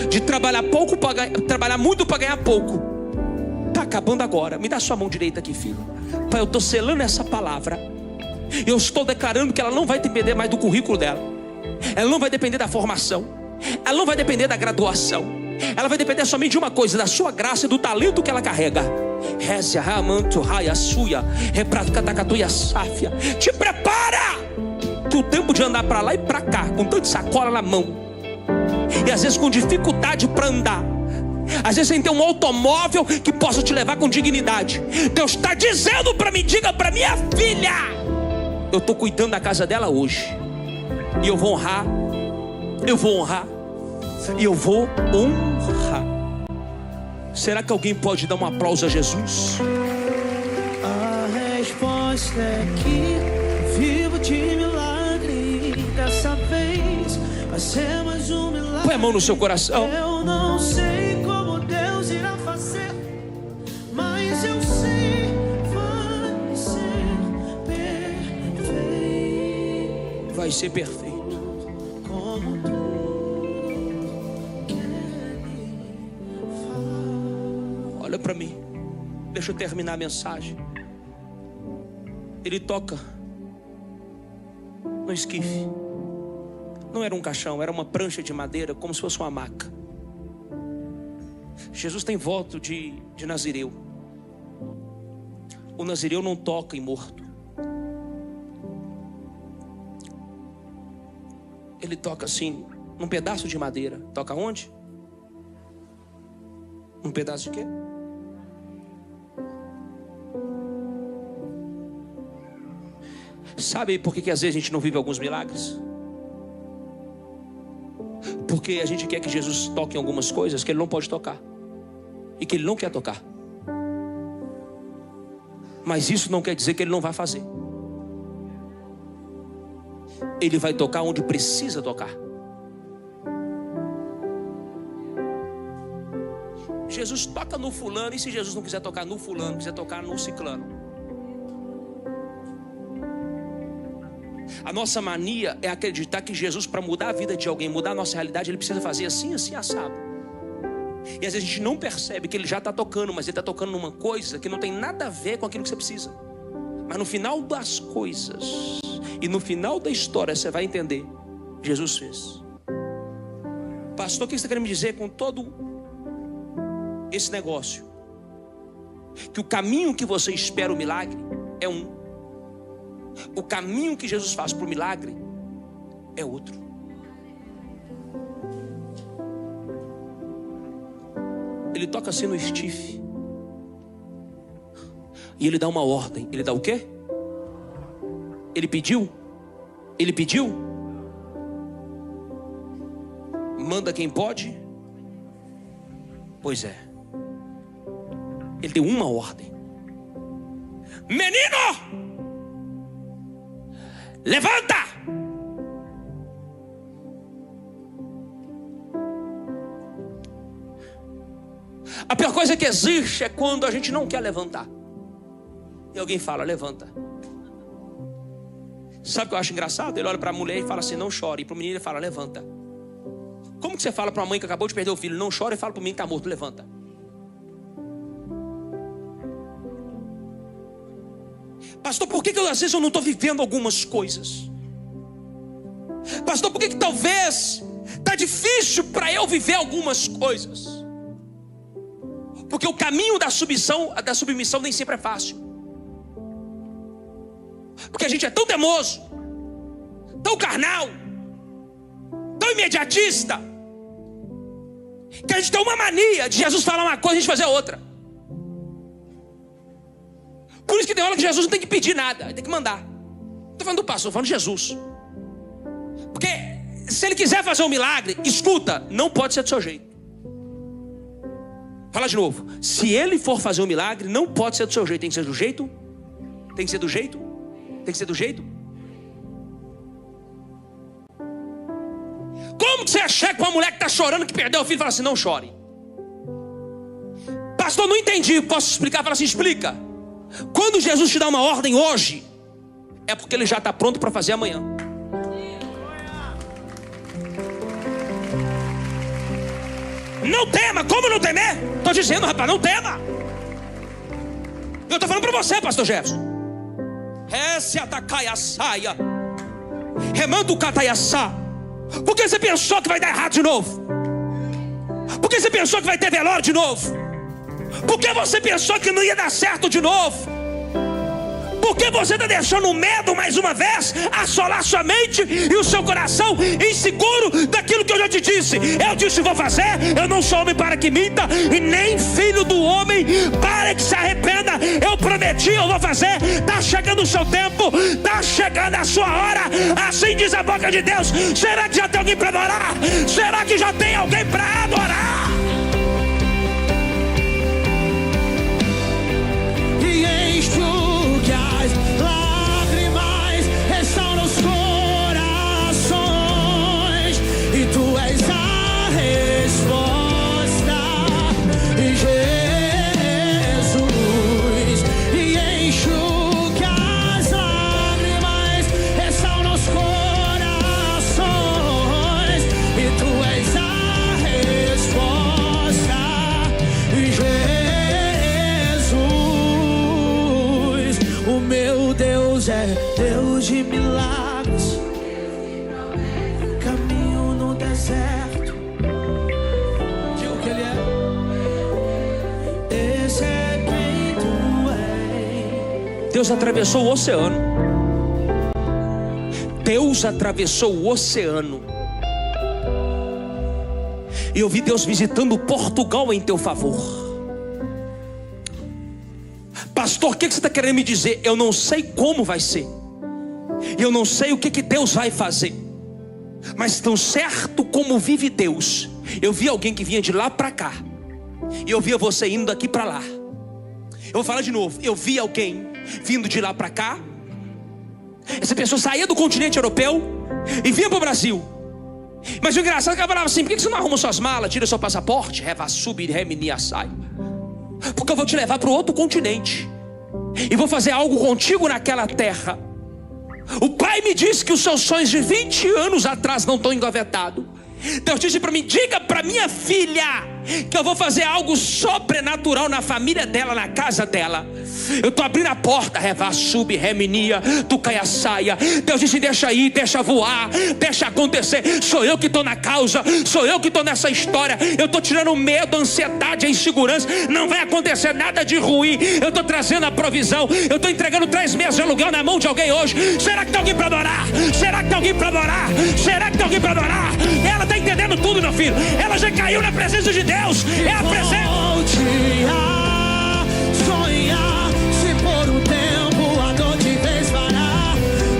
de trabalhar pouco trabalhar muito para ganhar pouco, está acabando agora. Me dá sua mão direita aqui, filho. Pai, eu estou selando essa palavra. Eu estou declarando que ela não vai depender mais do currículo dela. Ela não vai depender da formação. Ela não vai depender da graduação. ela vai depender somente de uma coisa: da sua graça e do talento que ela carrega. Te prepara, que o tempo de andar para lá e para cá com tanta sacola na mão, e às vezes com dificuldade para andar, às vezes sem ter um automóvel que possa te levar com dignidade, Deus está dizendo para mim: diga para minha filha, eu estou cuidando da casa dela hoje, e eu vou honrar, eu vou honrar, e eu vou honrar. Será que alguém pode dar um aplauso a Jesus? A resposta é que vivo de milagre. Dessa vez vai ser mais um milagre. Põe a mão no seu coração. Eu não sei como Deus irá fazer, mas eu sei vai ser perfeito. Vai ser perfeito. Como tu olha para mim, deixa eu terminar a mensagem. Ele toca no esquife. Não era um caixão, era uma prancha de madeira, como se fosse uma maca. Jesus tem voto de nazireu. O nazireu não toca em morto. Ele toca assim, num pedaço de madeira. Toca onde? Um pedaço de quê? Sabe por que às vezes a gente não vive alguns milagres? Porque a gente quer que Jesus toque em algumas coisas que Ele não pode tocar, e que Ele não quer tocar. Mas isso não quer dizer que Ele não vai fazer. Ele vai tocar onde precisa tocar. Jesus toca no fulano, e se Jesus não quiser tocar no fulano, quiser tocar no ciclano? A nossa mania é acreditar que Jesus, para mudar a vida de alguém, mudar a nossa realidade, Ele precisa fazer assim, assim, assado. E às vezes a gente não percebe que Ele já está tocando, mas Ele está tocando numa coisa que não tem nada a ver com aquilo que você precisa. Mas no final das coisas e no final da história você vai entender: Jesus fez. Pastor, o que você está querendo me dizer com todo esse negócio? Que o caminho que você espera o milagre é um. O caminho que Jesus faz para o milagre é outro. Ele toca assim no estife, e Ele dá uma ordem. Ele dá o quê? Ele pediu? Ele pediu? Manda quem pode? Pois é. Ele deu uma ordem: menino, levanta! A pior coisa que existe é quando a gente não quer levantar e alguém fala: levanta. Sabe o que eu acho engraçado? Ele olha para a mulher e fala assim: não chore. E para o menino ele fala: levanta. Como que você fala para uma mãe que acabou de perder o filho: não chore, e fala para o menino que está morto: levanta? Pastor, por que às vezes eu não estou vivendo algumas coisas? Pastor, por que talvez está difícil para eu viver algumas coisas? Porque o caminho da submissão nem sempre é fácil. Porque a gente é tão teimoso, tão carnal, tão imediatista, que a gente tem uma mania de Jesus falar uma coisa e a gente fazer outra. Por isso que tem hora que Jesus não tem que pedir nada, tem que mandar. Não estou falando do pastor, estou falando de Jesus. Porque se Ele quiser fazer um milagre, escuta, não pode ser do seu jeito. Fala de novo. Se Ele for fazer um milagre, não pode ser do seu jeito. Tem que ser do jeito? Tem que ser do jeito? Tem que ser do jeito? Como que você chega com uma mulher que está chorando, que perdeu o filho, e fala assim: não chore? Pastor, não entendi, posso explicar? Fala assim: explica. Quando Jesus te dá uma ordem hoje, é porque Ele já está pronto para fazer amanhã. Não tema. Como não temer? Estou dizendo, rapaz, não tema. Eu estou falando para você, pastor Jefferson. Esse atacaia saia, remando o cataiaçá. Por que você pensou que vai dar errado de novo? Por que você pensou que vai ter velório de novo? Por que você pensou que não ia dar certo de novo? Por que você está deixando o medo mais uma vez assolar sua mente e o seu coração inseguro daquilo que eu já te disse? Eu disse vou fazer, eu não sou homem para que minta, e nem filho do homem para que se arrependa. Eu prometi, eu vou fazer. Está chegando o seu tempo, está chegando a sua hora. Assim diz a boca de Deus. Será que já tem alguém para adorar? Será que já tem alguém para adorar? E enxugue as lágrimas, estão nos corações, e tu és a resposta, Jesus. E enxugue as lágrimas, estão nos corações, e tu és a resposta, Jesus. O meu Deus é Deus de milagres, caminho no deserto. Diga o que Ele é. Esse é quem tu és. Deus atravessou o oceano. Deus atravessou o oceano. E eu vi Deus visitando Portugal em teu favor. Pastor, o que você está querendo me dizer? Eu não sei como vai ser. Eu não sei o que Deus vai fazer. Mas tão certo como vive Deus, eu vi alguém que vinha de lá para cá, e eu via você indo daqui para lá. Eu vou falar de novo. Eu vi alguém vindo de lá para cá. Essa pessoa saía do continente europeu e vinha para o Brasil. Mas o engraçado é que ela falava assim: por que você não arruma suas malas, tira seu passaporte? Porque eu vou te levar para o outro continente e vou fazer algo contigo naquela terra. O pai me disse que os seus sonhos de 20 anos atrás não estão engavetados. Deus disse para mim: diga para minha filha que eu vou fazer algo sobrenatural na família dela, na casa dela. Eu estou abrindo a porta, Revasub, Reminia, tu caia saia. Deus disse: deixa ir, deixa voar, deixa acontecer. Sou eu que estou na causa, sou eu que estou nessa história. Eu estou tirando o medo, a ansiedade, a insegurança. Não vai acontecer nada de ruim. Eu estou trazendo a provisão. Eu estou entregando 3 meses de aluguel na mão de alguém hoje. Será que tem alguém para adorar? Será que tem alguém para adorar? Será que tem alguém para adorar? Ela está entendendo tudo, meu filho. Ela já caiu na presença de Deus. É a presença. Volte a sonhar, se por um tempo a dor te fez parar.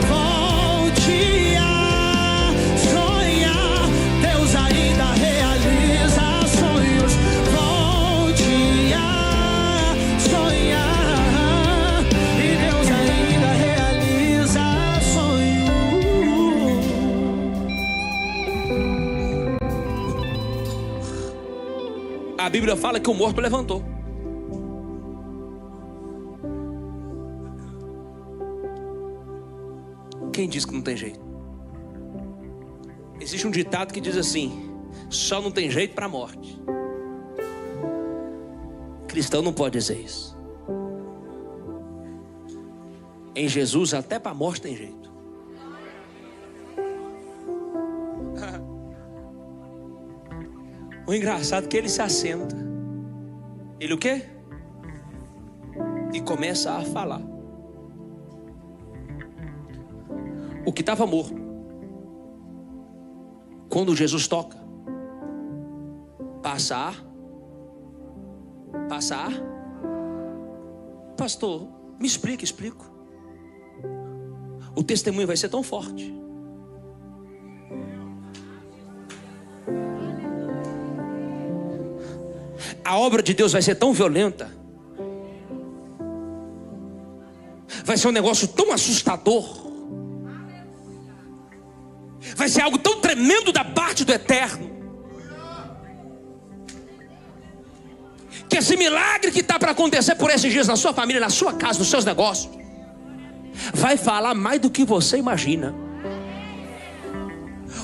Volte a sonhar, Deus ainda realiza sonhos. Volte a sonhar, e Deus ainda realiza sonhos. A Bíblia fala que o morto levantou. Quem diz que não tem jeito? Existe um ditado que diz assim: só não tem jeito para a morte. Cristão não pode dizer isso. Em Jesus até para a morte tem jeito. O engraçado é que ele se assenta. Ele o quê? E começa a falar. O que estava morto, quando Jesus toca, passa a... Pastor, me explica, explico. O testemunho vai ser tão forte. A obra de Deus vai ser tão violenta, vai ser um negócio tão assustador, vai ser algo tão tremendo da parte do Eterno, que esse milagre que está para acontecer por esses dias na sua família, na sua casa, nos seus negócios, vai falar mais do que você imagina.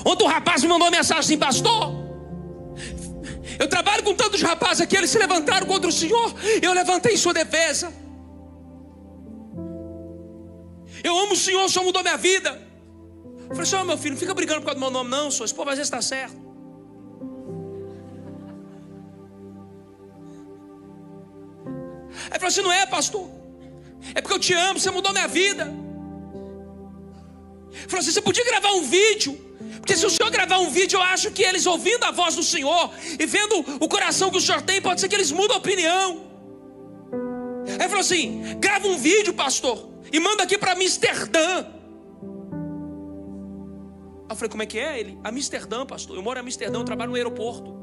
Ontem o rapaz me mandou uma mensagem assim: pastor, eu trabalho com tantos rapazes aqui, eles se levantaram contra o senhor, eu levantei em sua defesa. Eu amo o senhor mudou minha vida. Eu falei: senhor, meu filho, não fica brigando por causa do meu nome não, senhor. Esse povo às vezes está certo. Aí falou assim: não é, pastor, é porque eu te amo, você mudou minha vida. Falou assim: você podia gravar um vídeo, porque se o senhor gravar um vídeo, eu acho que eles ouvindo a voz do senhor e vendo o coração que o senhor tem, pode ser que eles mudem a opinião. Aí falou assim: grava um vídeo, pastor, e manda aqui para Amsterdã. Eu falei: como é que é? Ele: Amsterdã, pastor, eu moro em Amsterdã, eu trabalho no aeroporto.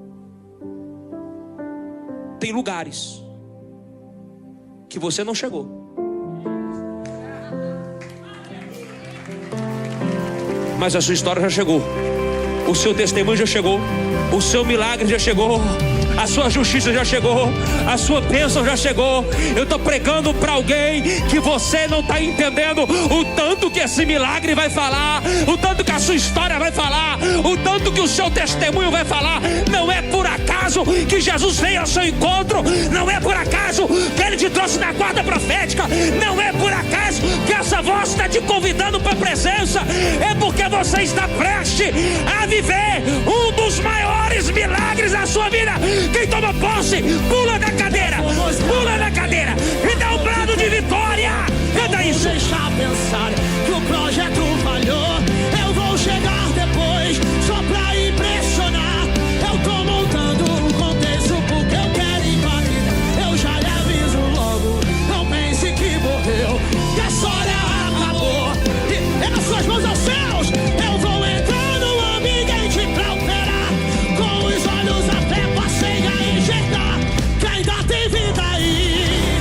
Tem lugares que você não chegou, mas a sua história já chegou, o seu testemunho já chegou, o seu milagre já chegou, a sua justiça já chegou, a sua bênção já chegou. Eu estou pregando para alguém que você não está entendendo o tanto que esse milagre vai falar, o tanto que a sua história vai falar, o tanto que o seu testemunho vai falar. Não é por acaso que Jesus veio ao seu encontro, não é por acaso que Ele te trouxe na guarda profética, não é por acaso que essa voz está te convidando para a presença, é porque você está prestes a viver um dos maiores milagres da sua vida. Quem toma posse, pula da cadeira e dá um brado de vitória. Canta isso. Deixa pensar que o projeto falhou. Eu vou chegar depois só pra impressionar. Eu tô montando um contexto porque eu quero invadir. Eu já lhe aviso logo, não pense que morreu, que a história acabou. E é nas suas mãos aos céus. Eu vou entrar no ambiente pra operar. Com os olhos a fé passei a enxergar que ainda tem vida aí.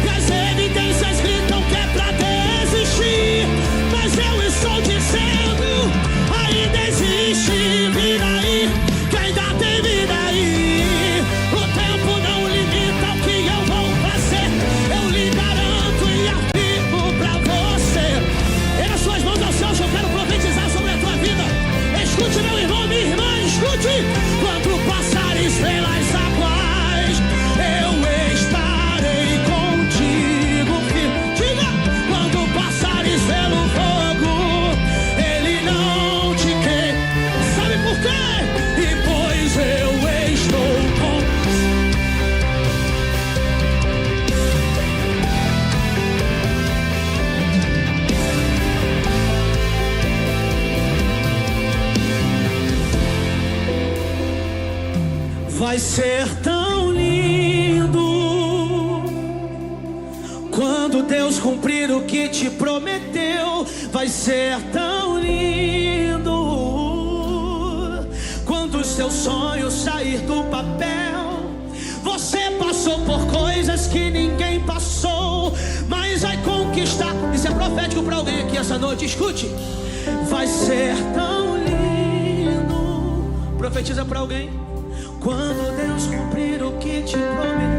E as evidências gritam que é pra desistir, mas eu estou dizendo, ainda existe vida aí, que ainda tem vida aí. O tempo não limita o que eu vou fazer, eu lhe garanto e afirmo pra você. É nas suas mãos aos céus que eu quero profetizar sobre a tua vida. Escute, meu irmão, minha irmã, escute. Quando passares pelas águas, eu estarei contigo. Diga, quando passares pelo fogo, ele não te quer. Sabe por quê? E pois eu estou com. Vai ser tão lindo quando Deus cumprir o que te prometeu. Vai ser tão lindo quando os seus sonhos sair do papel. Você passou por coisas que ninguém passou, mas vai conquistar. Isso é profético para alguém aqui essa noite, escute. Vai ser tão lindo. Profetiza para alguém. Quando Deus cumprir o que te prometeu.